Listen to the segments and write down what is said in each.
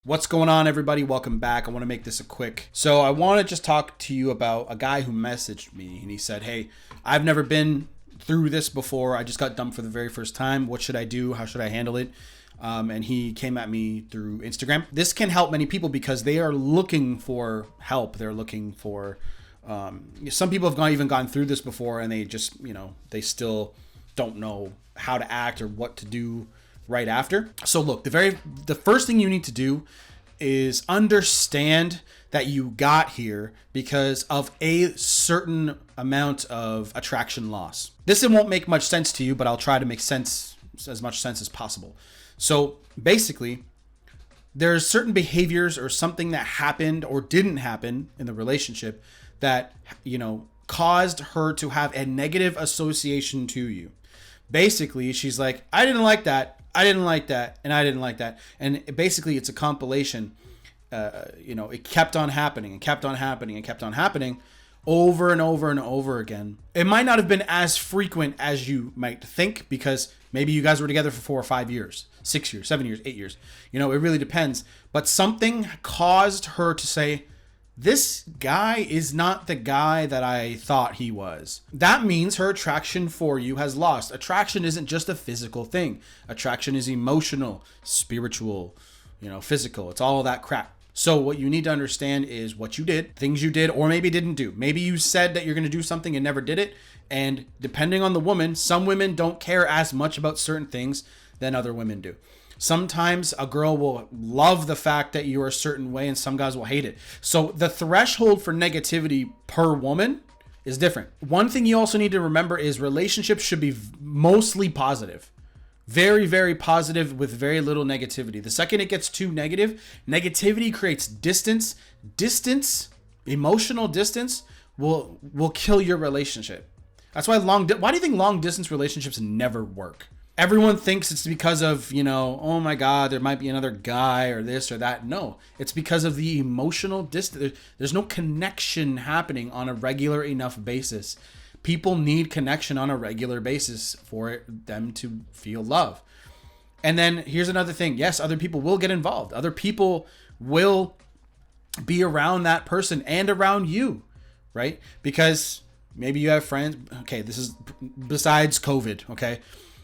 What's going on, everybody? Welcome back. I want to make this a quick. So I want to just talk to you about a guy who messaged me and he said, "Hey, I've never been through this before. I just got dumped for the very first time. What should I do? How should I handle it?" And he came at me through Instagram. This can help many people because they are looking for help. They're looking for. Some people have even gone through this before, and they just, they still don't know how to act or what to do right after. So look, the first thing you need to do is understand that you got here because of a certain amount of attraction loss. This won't make much sense to you, but I'll try to make sense, as much sense as possible. So basically, there's certain behaviors or something that happened or didn't happen in the relationship that, caused her to have a negative association to you. Basically, she's like, I didn't like that, and I didn't like that. And basically, it's a compilation. It kept on happening and kept on happening and kept on happening over and over and over again. It might not have been as frequent as you might think because maybe you guys were together for 4 or 5 years, 6 years, 7 years, 8 years. It really depends. But something caused her to say, this guy is not the guy that I thought he was. That means her attraction for you has lost. Attraction isn't just a physical thing. Attraction is emotional, spiritual, physical. It's all that crap. So what you need to understand is what you did, things you did or maybe didn't do. Maybe you said that you're going to do something and never did it. And depending on the woman, some women don't care as much about certain things than other women do. Sometimes a girl will love the fact that you're a certain way and some guys will hate it. So the threshold for negativity per woman is different. One thing you also need to remember is relationships should be mostly positive. Very, very positive with very little negativity. The second it gets too negative, negativity creates distance. Emotional distance will kill your relationship. That's why why do you think long distance relationships never work? Everyone thinks it's because of, oh my God, there might be another guy or this or that. No, it's because of the emotional distance. There's no connection happening on a regular enough basis. People need connection on a regular basis for them to feel love. And then here's another thing. Yes, other people will get involved. Other people will be around that person and around you, right? Because maybe you have friends. Okay, this is besides COVID, okay?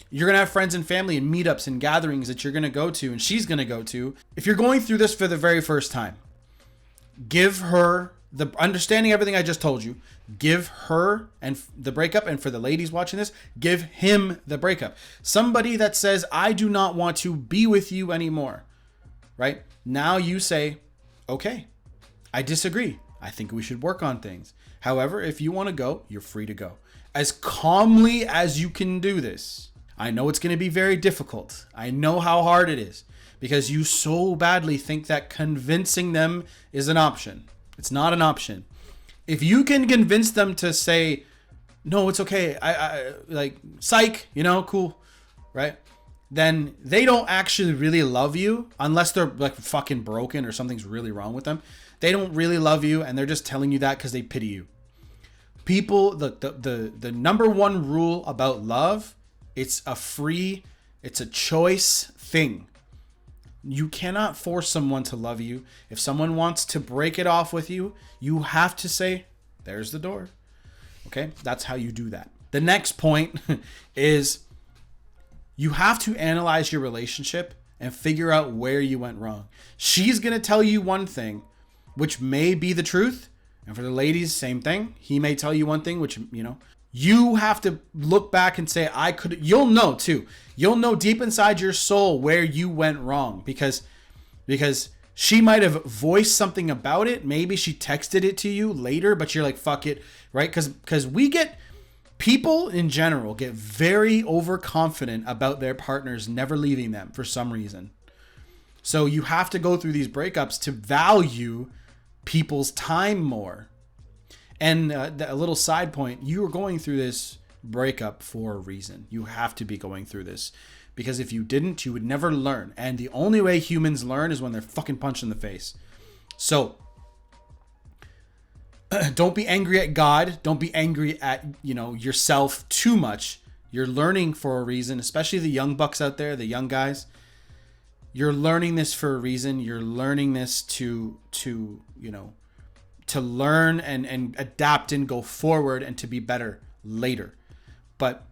You're going to have friends and family and meetups and gatherings that you're going to go to and she's going to go to. If you're going through this for the very first time, give her the understanding everything I just told you. Give her and the breakup, and for the ladies watching this, give him the breakup. Somebody that says, I do not want to be with you anymore, right? Now you say, okay, I disagree. I think we should work on things. However, if you want to go, you're free to go. As calmly as you can do this. I know it's going to be very difficult. I know how hard it is because you so badly think that convincing them is an option. It's not an option. If you can convince them to say, no, it's okay. I like psych, cool. Right. Then they don't actually really love you unless they're like fucking broken or something's really wrong with them. They don't really love you. And they're just telling you that because they pity you. People, the number one rule about love, it's a choice thing. You cannot force someone to love you. If someone wants to break it off with you, you have to say, there's the door. Okay? That's how you do that. The next point is you have to analyze your relationship and figure out where you went wrong. She's going to tell you one thing, which may be the truth. And for the ladies, same thing. He may tell you one thing, which, you have to look back and say, you'll know too. You'll know deep inside your soul where you went wrong because she might have voiced something about it. Maybe she texted it to you later, but you're like, fuck it. Right. Because people in general get very overconfident about their partners never leaving them for some reason. So you have to go through these breakups to value people's time more. And a little side point, you are going through this breakup for a reason. You have to be going through this because if you didn't, you would never learn. And the only way humans learn is when they're fucking punched in the face. So don't be angry at God. Don't be angry at, yourself too much. You're learning for a reason, especially the young bucks out there, the young guys. You're learning this for a reason. You're learning this to learn and adapt and go forward and to be better later. But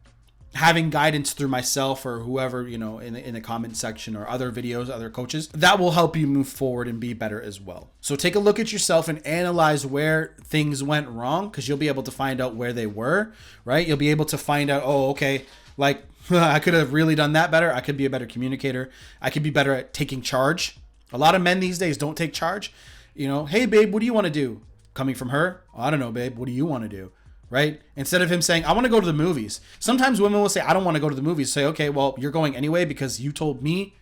having guidance through myself or whoever, in the comment section or other videos, other coaches, that will help you move forward and be better as well. So take a look at yourself and analyze where things went wrong, because you'll be able to find out where they were, right? You'll be able to find out, oh, okay, like I could have really done that better. I could be a better communicator. I could be better at taking charge. A lot of men these days don't take charge. Hey, babe, what do you want to do? Coming from her, I don't know, babe, what do you want to do? Right? Instead of him saying, I want to go to the movies. Sometimes women will say, I don't want to go to the movies. Say, okay, well, you're going anyway because you told me,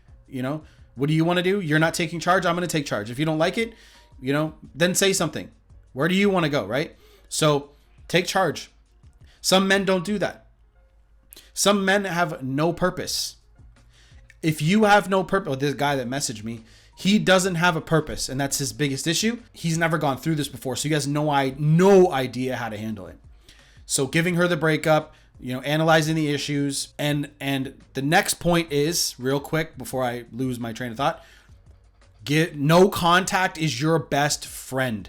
what do you want to do? You're not taking charge. I'm going to take charge. If you don't like it, then say something. Where do you want to go? Right? So take charge. Some men don't do that. Some men have no purpose. If you have no purpose, this guy that messaged me, he doesn't have a purpose, and that's his biggest issue. He's never gone through this before, so he has no idea how to handle it. So giving her the breakup, analyzing the issues, and the next point is, real quick before I lose my train of thought, no contact is your best friend.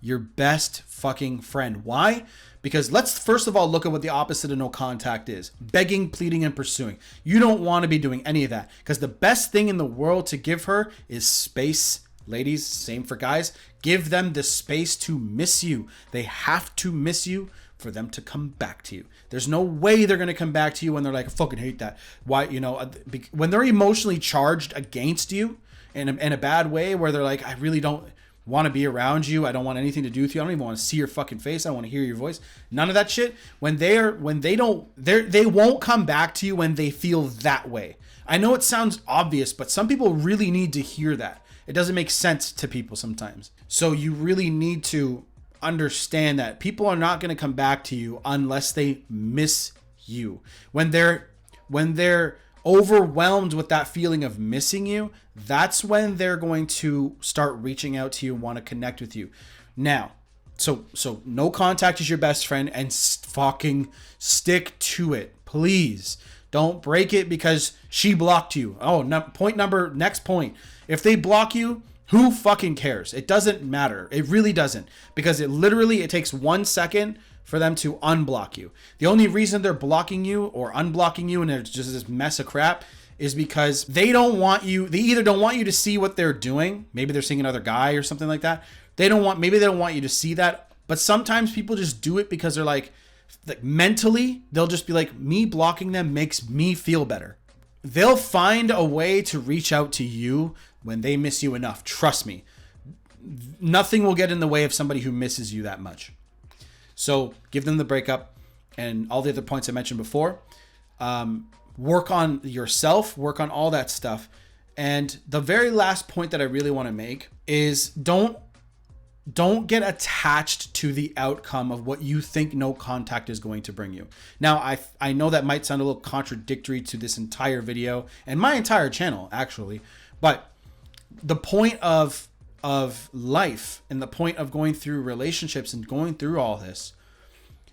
Your best fucking friend. Why? Because let's first of all look at what the opposite of no contact is. Begging, pleading, and pursuing. You don't want to be doing any of that, because the best thing in the world to give her is space. Ladies, same for guys. Give them the space to miss you. They have to miss you for them to come back to you. There's no way they're going to come back to you when they're like, I fucking hate that. Why, when they're emotionally charged against you in a bad way, where they're like, I really don't want to be around you. I don't want anything to do with you. I don't even want to see your fucking face. I don't want to hear your voice. None of that shit. They won't come back to you when they feel that way. I know it sounds obvious, but some people really need to hear that. It doesn't make sense to people sometimes. So you really need to understand that people are not going to come back to you unless they miss you. When they're overwhelmed with that feeling of missing you, that's when they're going to start reaching out to you and want to connect with you. Now, so no contact is your best friend, and fucking stick to it. Please don't break it because she blocked you. Next point. If they block you, who fucking cares? It doesn't matter. It really doesn't, because it takes 1 second for them to unblock you. The only reason they're blocking you or unblocking you and it's just this mess of crap is because they either don't want you to see what they're doing. Maybe they're seeing another guy or something like that. Maybe they don't want you to see that. But sometimes people just do it because they're like mentally, they'll just be like, me blocking them makes me feel better. They'll find a way to reach out to you when they miss you enough. Trust me. Nothing will get in the way of somebody who misses you that much. So give them the breakup and all the other points I mentioned before. Work on yourself, work on all that stuff. And the very last point that I really want to make is don't get attached to the outcome of what you think no contact is going to bring you. Now, I know that might sound a little contradictory to this entire video and my entire channel, actually, but the point of life and the point of going through relationships and going through all this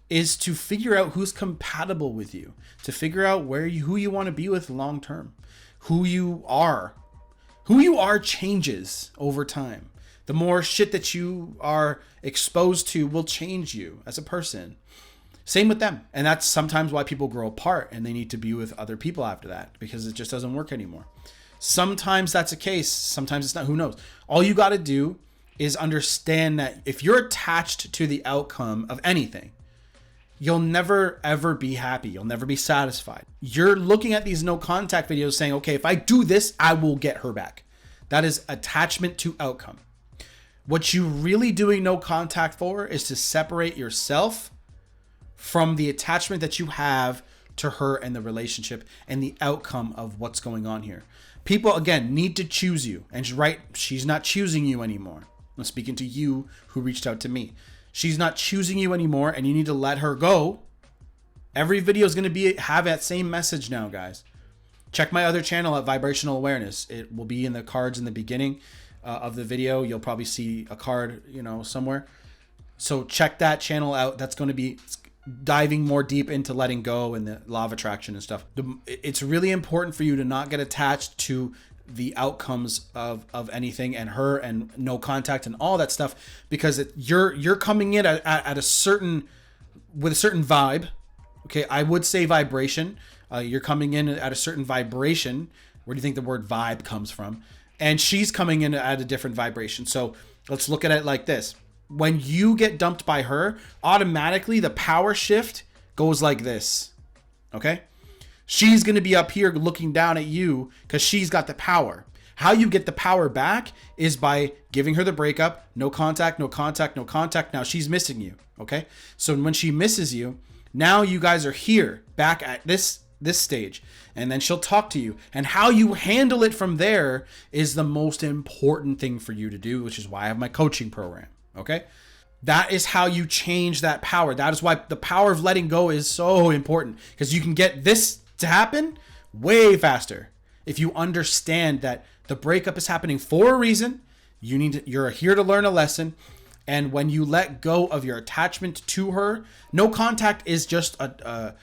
is to figure out who's compatible with you, to figure out who you want to be with long term. Who you are changes over time. The more shit that you are exposed to will change you as a person. Same with them. And that's sometimes why people grow apart and they need to be with other people after that, because it just doesn't work anymore. Sometimes that's a case. Sometimes it's not. Who knows? All you got to do is understand that if you're attached to the outcome of anything, you'll never, ever be happy. You'll never be satisfied. You're looking at these no contact videos saying, okay, if I do this, I will get her back. That is attachment to outcome. What you really doing no contact for is to separate yourself from the attachment that you have to her and the relationship and the outcome of what's going on here. People, again, need to choose you. And she's not choosing you anymore. I'm speaking to you who reached out to me. She's not choosing you anymore, and you need to let her go. Every video is going to have that same message now, guys. Check my other channel at Vibrational Awareness. It will be in the cards in the beginning of the video. You'll probably see a card, somewhere. So check that channel out. That's going to be diving more deep into letting go and the law of attraction and stuff. It's really important for you to not get attached to the outcomes of anything, and her, and no contact and all that stuff, because you're coming in at a certain, with a certain vibe. Okay, I would say vibration. You're coming in at a certain vibration. Where do you think the word vibe comes from? And she's coming in at a different vibration. So let's look at it like this. When you get dumped by her, automatically the power shift goes like this. Okay? She's going to be up here looking down at you because she's got the power. How you get the power back is by giving her the breakup. No contact, no contact, no contact. Now she's missing you. Okay? So when she misses you, now you guys are here back at this stage, and then she'll talk to you, and how you handle it from there is the most important thing for you to do, which is why I have my coaching program. Okay. That is how you change that power. That is why the power of letting go is so important, because you can get this to happen way faster if you understand that the breakup is happening for a reason. You're here to learn a lesson. And when you let go of your attachment to her, no contact is just a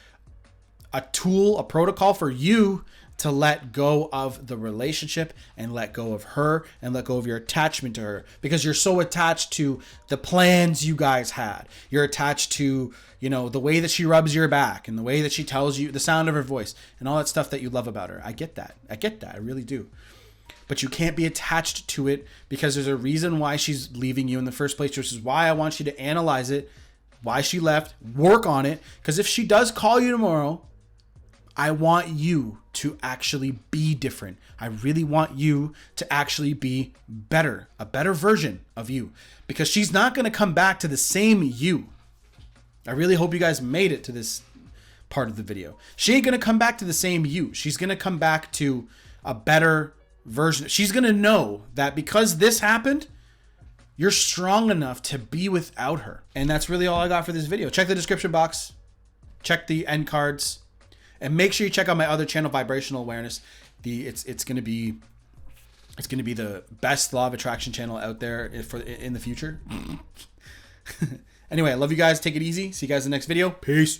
tool, a protocol for you to let go of the relationship and let go of her and let go of your attachment to her, because you're so attached to the plans you guys had. You're attached to, the way that she rubs your back and the way that she tells you, the sound of her voice and all that stuff that you love about her. I get that. I really do. But you can't be attached to it, because there's a reason why she's leaving you in the first place, which is why I want you to analyze it, why she left, work on it. Because if she does call you tomorrow, I want you to actually be different. I really want you to actually be better, a better version of you, because she's not going to come back to the same you. I really hope you guys made it to this part of the video. She ain't going to come back to the same you. She's going to come back to a better version. She's going to know that because this happened, you're strong enough to be without her. And that's really all I got for this video. Check the description box. Check the end cards. And make sure you check out my other channel, Vibrational Awareness. It's going to be the best law of attraction channel out there in the future. Anyway, I love you guys. Take it easy. See you guys in the next video. Peace.